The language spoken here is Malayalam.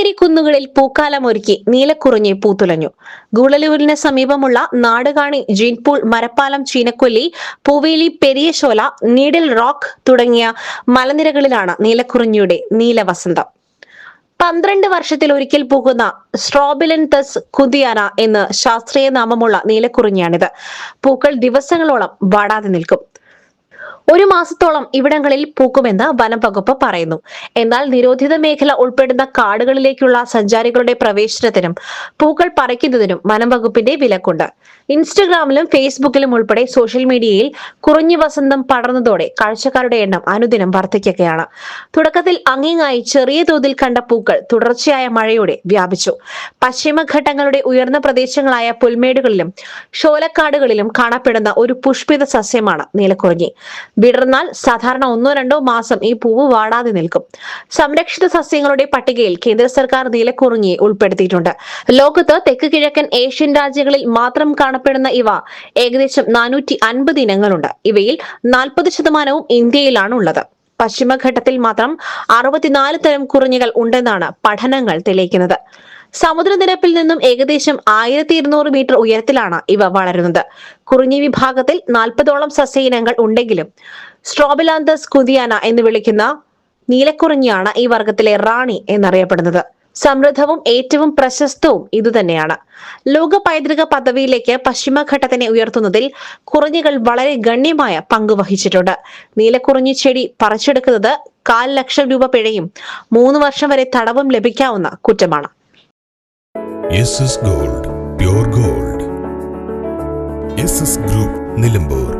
നീലഗിരി കുന്നുകളിൽ പൂക്കാലമൊരുക്കി നീലക്കുറിഞ്ഞി പൂത്തുലഞ്ഞു. ഗുളലൂരിന് സമീപമുള്ള നാടുകാണി, ജീൻപൂൾ, മരപ്പാലം, ചീനക്കൊല്ലി, പൂവേലി, പെരിയശോല, നീഡിൽ റോക്ക് തുടങ്ങിയ മലനിരകളിലാണ് നീലക്കുറിഞ്ഞിയുടെ നീലവസന്തം. 12 വർഷത്തിലൊരിക്കൽ പൂക്കുന്ന സ്ട്രോബിലൻതസ് കുന്തിയാന എന്ന് ശാസ്ത്രീയ നാമമുള്ള നീലക്കുറിഞ്ഞിയാണിത്. പൂക്കൾ ദിവസങ്ങളോളം വാടാതെ നിൽക്കും. 1 മാസത്തോളം ഇവിടങ്ങളിൽ പൂക്കുമെന്ന് വനം വകുപ്പ് പറയുന്നു. എന്നാൽ നിരോധിത മേഖല ഉൾപ്പെടുന്ന കാടുകളിലേക്കുള്ള സഞ്ചാരികളുടെ പ്രവേശനത്തിനും പൂക്കൾ പറിക്കുന്നതിനും വനം വകുപ്പിന്റെ വിലക്കുണ്ട്. ഇൻസ്റ്റഗ്രാമിലും ഫേസ്ബുക്കിലും ഉൾപ്പെടെ സോഷ്യൽ മീഡിയയിൽ കുറിഞ്ഞി വസന്തം പടർന്നതോടെ കാഴ്ചക്കാരുടെ എണ്ണം അനുദിനം വർദ്ധിക്കുകയാണ്. തുടക്കത്തിൽ അങ്ങിങ്ങായി ചെറിയ തോതിൽ കണ്ട പൂക്കൾ തുടർച്ചയായ മഴയോടെ വ്യാപിച്ചു. പശ്ചിമഘട്ടങ്ങളുടെ ഉയർന്ന പ്രദേശങ്ങളായ പുൽമേടുകളിലും ഷോലക്കാടുകളിലും കാണപ്പെടുന്ന ഒരു പുഷ്പിത സസ്യമാണ് നീലക്കുറിഞ്ഞി. വിടർന്നാൽ സാധാരണ 1-2 മാസം ഈ പൂവ് വാടാതെ നിൽക്കും. സംരക്ഷിത സസ്യങ്ങളുടെ പട്ടികയിൽ കേന്ദ്ര സർക്കാർ നീലക്കുറിഞ്ഞിയെ ഉൾപ്പെടുത്തിയിട്ടുണ്ട്. ലോകത്ത് തെക്ക് കിഴക്കൻ ഏഷ്യൻ രാജ്യങ്ങളിൽ മാത്രം കാണപ്പെടുന്ന ഇവ ഏകദേശം 450 ഇനങ്ങളുണ്ട്. ഇവയിൽ 40% ഇന്ത്യയിലാണ് ഉള്ളത്. പശ്ചിമഘട്ടത്തിൽ മാത്രം 64 തരം കുറിഞ്ഞികൾ ഉണ്ടെന്നാണ് പഠനങ്ങൾ തെളിയിക്കുന്നത്. സമുദ്രനിരപ്പിൽ നിന്നും ഏകദേശം 1200 മീറ്റർ ഉയരത്തിലാണ് ഇവ വളരുന്നത്. കുറിഞ്ഞി വിഭാഗത്തിൽ 40ഓളം സസ്യ ഇനങ്ങൾ ഉണ്ടെങ്കിലും സ്ട്രോബിലാന്തസ് കുന്തിയാന എന്ന് വിളിക്കുന്ന നീലക്കുറിഞ്ഞിയാണ് ഈ വർഗത്തിലെ റാണി എന്നറിയപ്പെടുന്നത്. സമൃദ്ധവും ഏറ്റവും പ്രശസ്തവും ഇതുതന്നെയാണ്. ലോക പൈതൃക പദവിയിലേക്ക് പശ്ചിമഘട്ടത്തിനെ ഉയർത്തുന്നതിൽ കുറിഞ്ഞികൾ വളരെ ഗണ്യമായ പങ്ക് വഹിച്ചിട്ടുണ്ട്. നീലക്കുറിഞ്ഞി ചെടി പറിച്ചെടുക്കുന്നത് 1,000,000 രൂപ പിഴയും 3 വർഷം വരെ തടവും ലഭിക്കാവുന്ന കുറ്റമാണ്. SS Gold, pure gold. SS Group, Nilambur.